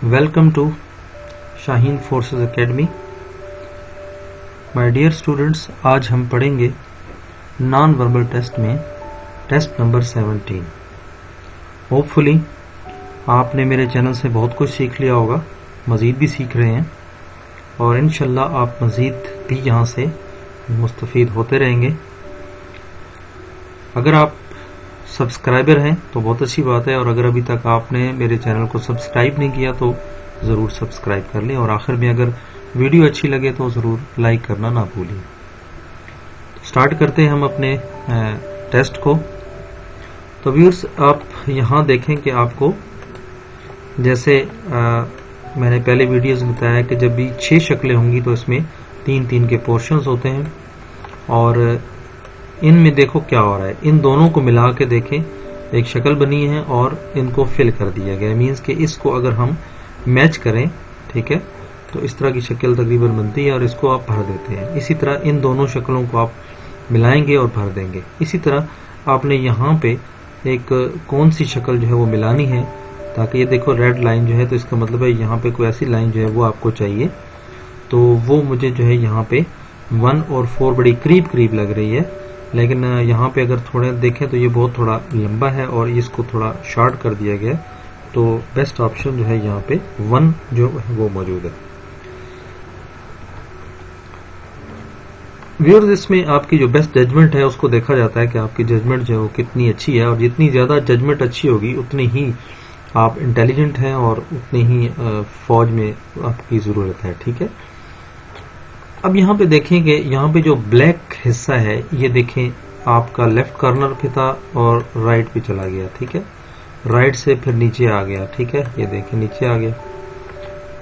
Welcome to Shaheen forces academy. My dear students, आज हम पढ़ेंगे नॉन वर्बल टेस्ट में टेस्ट नंबर 17। होपफुली आपने मेरे चैनल से बहुत कुछ सीख लिया होगा, मज़ीद भी सीख रहे हैं और इंशाल्लाह आप मज़ीद भी यहाँ से मुस्तफ़ीद होते रहेंगे। अगर आप सब्सक्राइबर हैं तो बहुत अच्छी बात है, और अगर अभी तक आपने मेरे चैनल को सब्सक्राइब नहीं किया तो ज़रूर सब्सक्राइब कर लें, और आखिर में अगर वीडियो अच्छी लगे तो ज़रूर लाइक करना ना भूलिए। स्टार्ट करते हैं हम अपने टेस्ट को। तो व्यूअर्स, आप यहाँ देखें कि आपको जैसे मैंने पहले वीडियोस में बताया कि जब भी 6 शक्लें होंगी तो इसमें 3-3 के पोर्शंस होते हैं, और इनमें देखो क्या हो रहा है। इन दोनों को मिला के देखें, एक शक्ल बनी है और इनको फिल कर दिया गया। मीन्स कि इसको अगर हम मैच करें, ठीक है, तो इस तरह की शक्ल तकरीबन बनती है और इसको आप भर देते हैं। इसी तरह इन दोनों शक्लों को आप मिलाएंगे और भर देंगे। इसी तरह आपने यहाँ पे एक कौन सी शक्ल जो है वो मिलानी है, ताकि ये देखो रेड लाइन जो है, तो इसका मतलब है यहाँ पे कोई ऐसी लाइन जो है वो आपको चाहिए। तो वो मुझे जो है यहाँ पे 1 और 4 बड़ी करीब करीब लग रही है, लेकिन यहाँ पे अगर थोड़े देखें तो ये बहुत थोड़ा लंबा है और इसको थोड़ा शॉर्ट कर दिया गया। तो बेस्ट ऑप्शन जो है यहाँ पे 1 जो है वो मौजूद है। व्यूअर्स, इसमें आपकी जो बेस्ट जजमेंट है उसको देखा जाता है कि आपकी जजमेंट जो है वो कितनी अच्छी है, और जितनी ज्यादा जजमेंट अच्छी होगी उतनी ही आप इंटेलिजेंट हैं और उतनी ही फौज में आपकी जरूरत है। ठीक है, अब यहाँ पे देखेंगे, यहाँ पे जो ब्लैक हिस्सा है ये देखें आपका लेफ्ट कॉर्नर पे था और राइट पे चला गया। ठीक है, राइट से फिर नीचे आ गया। ठीक है, ये देखें नीचे आ गया।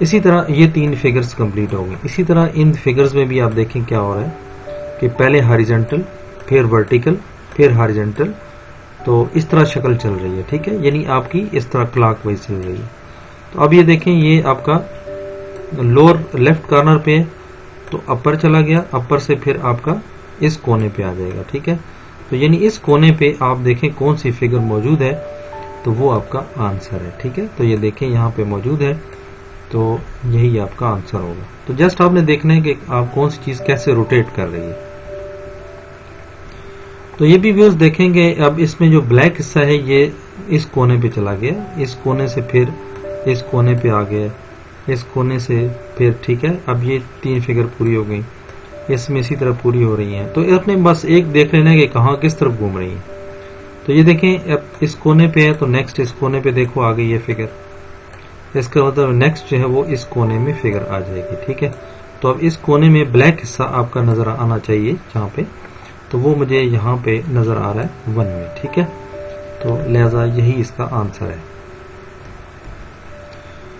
इसी तरह ये 3 फिगर्स कंप्लीट हो गए। इसी तरह इन फिगर्स में भी आप देखें क्या हो रहा है कि पहले हॉरिजॉन्टल, फिर वर्टिकल, फिर हॉरिजॉन्टल। तो इस तरह शक्ल चल रही है। ठीक है, यानी आपकी इस तरह क्लॉकवाइज चल रही है। तो अब ये देखें, ये आपका लोअर लेफ्ट कॉर्नर पे है तो अपर चला गया, अपर से फिर आपका इस कोने पे आ जाएगा। ठीक है, तो यानी इस कोने पे आप देखें कौन सी फिगर मौजूद है, तो वो आपका आंसर है। ठीक है, तो ये देखें यहाँ पे मौजूद है, तो यही आपका आंसर होगा। तो जस्ट आपने देखना है कि आप कौन सी चीज कैसे रोटेट कर रही है। तो ये भी व्यूअर्स देखेंगे, अब इसमें जो ब्लैक हिस्सा है ये इस कोने पे चला गया, इस कोने से फिर इस कोने पे आ गया, इस कोने से फिर। ठीक है, अब ये 3 फिगर पूरी हो गई, इसमें इसी तरह पूरी हो रही हैं। तो अपने बस एक देख लेना कि कहाँ किस तरफ घूम रही है। तो ये देखें, अब इस कोने पे है तो नेक्स्ट इस कोने पे देखो आ गई ये फिगर, इसका मतलब नेक्स्ट जो है वो इस कोने में फिगर आ जाएगी। ठीक है, तो अब इस कोने में ब्लैक हिस्सा आपका नजर आना चाहिए जहाँ पे, तो वो मुझे यहाँ पे नजर आ रहा है 1 में। ठीक है, तो लिहाजा यही इसका आंसर है।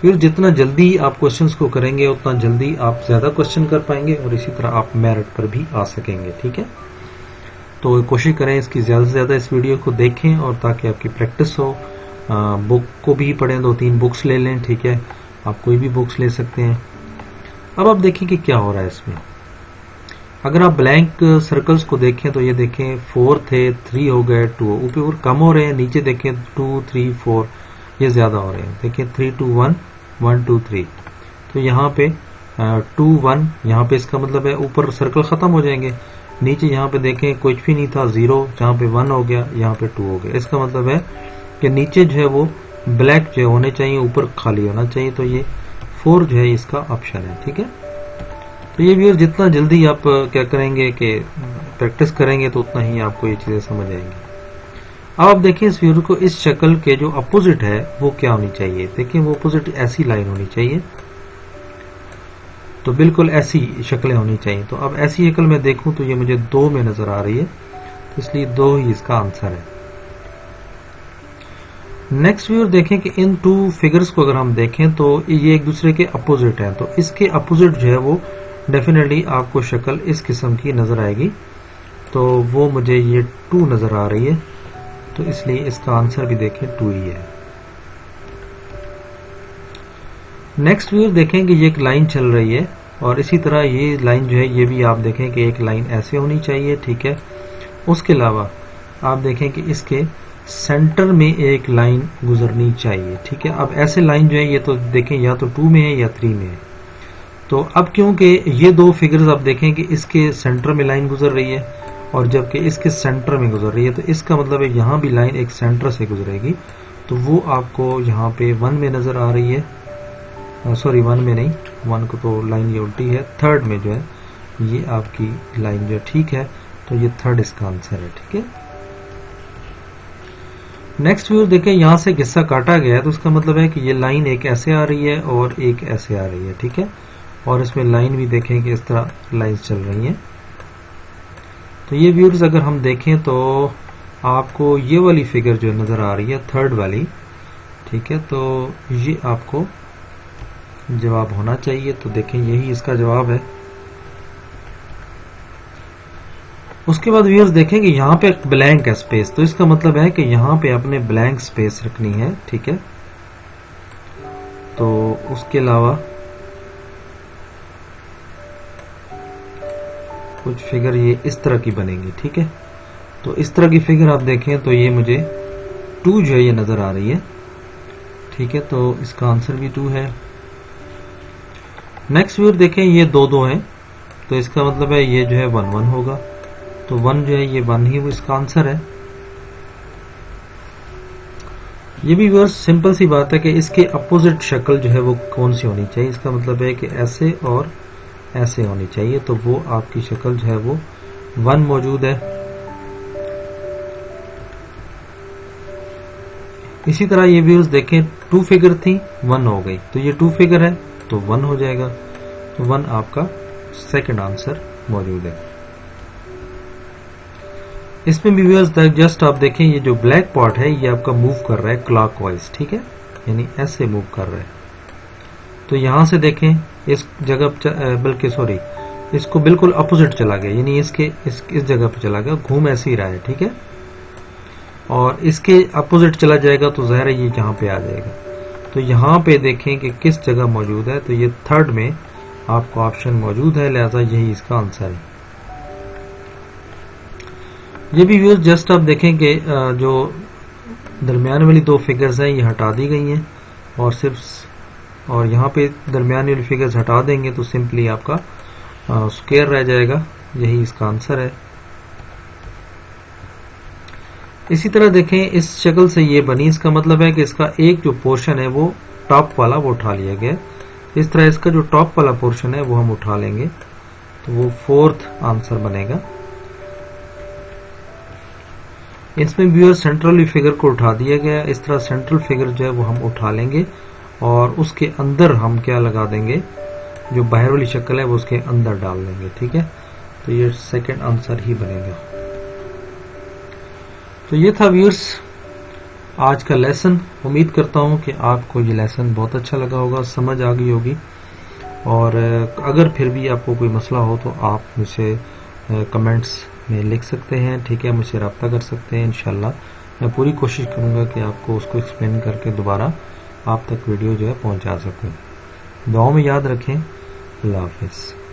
फिर जितना जल्दी आप क्वेश्चंस को करेंगे उतना जल्दी आप ज्यादा क्वेश्चन कर पाएंगे और इसी तरह आप मेरिट पर भी आ सकेंगे। ठीक है, तो कोशिश करें इसकी ज्यादा से ज्यादा इस वीडियो को देखें, और ताकि आपकी प्रैक्टिस हो। बुक को भी पढ़ें, 2-3 बुक्स ले लें। ठीक है, आप कोई भी बुक्स ले सकते हैं। अब आप देखें कि क्या हो रहा है इसमें। अगर आप ब्लैंक सर्कल्स को देखें तो ये देखें 4 थे, 3 हो गए, 2 ऊपर कम हो रहे हैं, नीचे देखें 2, 3, 4 ये ज्यादा हो रहे हैं। देखिए 3, 2, 1, 1, 2, 3। तो यहाँ पे 2, 1, यहाँ पे इसका मतलब है ऊपर सर्कल खत्म हो जाएंगे। नीचे यहाँ पे देखें कुछ भी नहीं था, 0, जहाँ पे 1 हो गया, यहाँ पे 2 हो गया। इसका मतलब है कि नीचे जो है वो ब्लैक जो होने चाहिए, ऊपर खाली होना चाहिए। तो ये 4 जो है इसका ऑप्शन है। ठीक है, तो ये व्यूअर जितना जल्दी आप क्या करेंगे कि प्रैक्टिस करेंगे तो उतना ही आपको ये चीजें समझ आएंगी। अब आप देखें इस व्यूअर को, इस शक्ल के जो अपोजिट है वो क्या होनी चाहिए। देखिए वो अपोजिट ऐसी लाइन होनी चाहिए, तो बिल्कुल ऐसी शक्लें होनी चाहिए। तो अब ऐसी शक्ल मैं देखूं तो ये मुझे 2 में नजर आ रही है, तो इसलिए 2 ही इसका आंसर है। नेक्स्ट व्यूअर देखें कि इन 2 फिगर्स को अगर हम देखें तो ये एक दूसरे के अपोजिट हैं, तो इसके अपोजिट जो है वो डेफिनेटली आपको शक्ल इस किस्म की नजर आएगी। तो वो मुझे ये 2 नजर आ रही है, तो इसलिए इसका आंसर भी देखें 2 ही है। नेक्स्ट व्यूअर देखें कि ये एक लाइन चल रही है, और इसी तरह ये लाइन जो है ये भी आप देखें कि एक लाइन ऐसे होनी चाहिए। ठीक है, उसके अलावा आप देखें कि इसके सेंटर में एक लाइन गुजरनी चाहिए। ठीक है, अब ऐसे लाइन जो है ये तो देखें या तो 2 में है या 3 में है। तो अब क्योंकि ये दो फिगर्स आप देखें कि इसके सेंटर में लाइन गुजर रही है और जबकि इसके सेंटर में गुजर रही है, तो इसका मतलब है यहाँ भी लाइन एक सेंटर से गुजरेगी। तो वो आपको यहाँ पे 1 में नजर आ रही है, सॉरी 1 में नहीं, 1 को तो लाइन ये उल्टी है, 3rd में जो है ये आपकी लाइन जो है। ठीक है, तो ये 3rd इसका आंसर है। ठीक है, नेक्स्ट व्यू देखें, यहां से हिस्सा काटा गया है तो उसका मतलब है कि ये लाइन एक ऐसे आ रही है और एक ऐसे आ रही है। ठीक है, और इसमें लाइन भी देखें कि इस तरह लाइंस चल रही हैं। तो ये व्यूअर्स अगर हम देखें तो आपको ये वाली फिगर जो नजर आ रही है 3rd वाली, ठीक है, तो ये आपको जवाब होना चाहिए। तो देखें यही इसका जवाब है। उसके बाद व्यूअर्स देखें कि यहाँ पे ब्लैंक है स्पेस, तो इसका मतलब है कि यहाँ पे अपने ब्लैंक स्पेस रखनी है। ठीक है, तो उसके अलावा कुछ फिगर ये इस तरह की बनेंगी। ठीक है, तो इस तरह की फिगर आप देखें तो ये मुझे 2 जो है ये नजर आ रही है। ठीक है, तो इसका आंसर भी 2 है। नेक्स्ट व्यूअर देखें ये 2-2 है, तो इसका मतलब है ये जो है 1-1 होगा। तो 1 जो है ये 1 ही वो इसका आंसर है। ये भी व्यूअर्स सिंपल सी बात है कि इसके अपोजिट शक्ल जो है वो कौन सी होनी चाहिए। इसका मतलब है कि ऐसे और ऐसे होनी चाहिए, तो वो आपकी शक्ल जो है वो 1 मौजूद है। इसी तरह ये व्यूअर्स देखें 2 फिगर थी, 1 हो गई, तो ये 2 फिगर है तो 1 हो जाएगा। तो 1 आपका सेकंड आंसर मौजूद है। इसमें भी व्यूअर्स जस्ट आप देखें ये जो ब्लैक पॉट है ये आपका मूव कर रहा है क्लॉकवाइज। ठीक है, यानी ऐसे मूव कर रहा है। तो यहां से देखें इस जगह बल्कि सॉरी इसको बिल्कुल अपोजिट चला गया, यानी इसके इस जगह पे चला गया, घूम ऐसे ही रहा है। ठीक है, और इसके अपोजिट चला जाएगा तो ज़ाहिर है ये यहाँ पे आ जाएगा। तो यहाँ पे देखें कि किस जगह मौजूद है, तो ये 3rd में आपको ऑप्शन मौजूद है, लिहाजा यही इसका आंसर है। ये भी व्यूअर्स जस्ट आप देखें कि जो दरमियान वाली 2 फिगर्स हैं ये हटा दी गई हैं और सिर्फ और यहाँ पे दरमियान वाली फिगर्स हटा देंगे तो सिंपली आपका स्क्वायर रह जाएगा, यही इसका आंसर है। इसी तरह देखें इस शक्ल से ये बनी, इसका मतलब है कि इसका एक जो पोर्शन है वो टॉप वाला वो उठा लिया गया। इस तरह इसका जो टॉप वाला पोर्शन है वो हम उठा लेंगे, तो वो 4th आंसर बनेगा। इसमें व्यूअर सेंट्रल फिगर को उठा दिया गया, इस तरह सेंट्रल फिगर जो है वो हम उठा लेंगे और उसके अंदर हम क्या लगा देंगे, जो बाहर वाली शक्ल है वो उसके अंदर डाल देंगे। ठीक है, तो ये सेकंड आंसर ही बनेगा। तो ये था व्यूअर्स आज का लेसन। उम्मीद करता हूं कि आपको ये लेसन बहुत अच्छा लगा होगा, समझ आ गई होगी। और अगर फिर भी आपको कोई मसला हो तो आप मुझसे कमेंट्स में लिख सकते हैं। ठीक है, मुझसे रब्ता कर सकते हैं। इंशाल्लाह मैं पूरी कोशिश करूंगा कि आपको उसको एक्सप्लेन करके दोबारा आप तक वीडियो जो है पहुंचा सकूं। दुआओं में याद रखें। अल्लाह हाफिज़।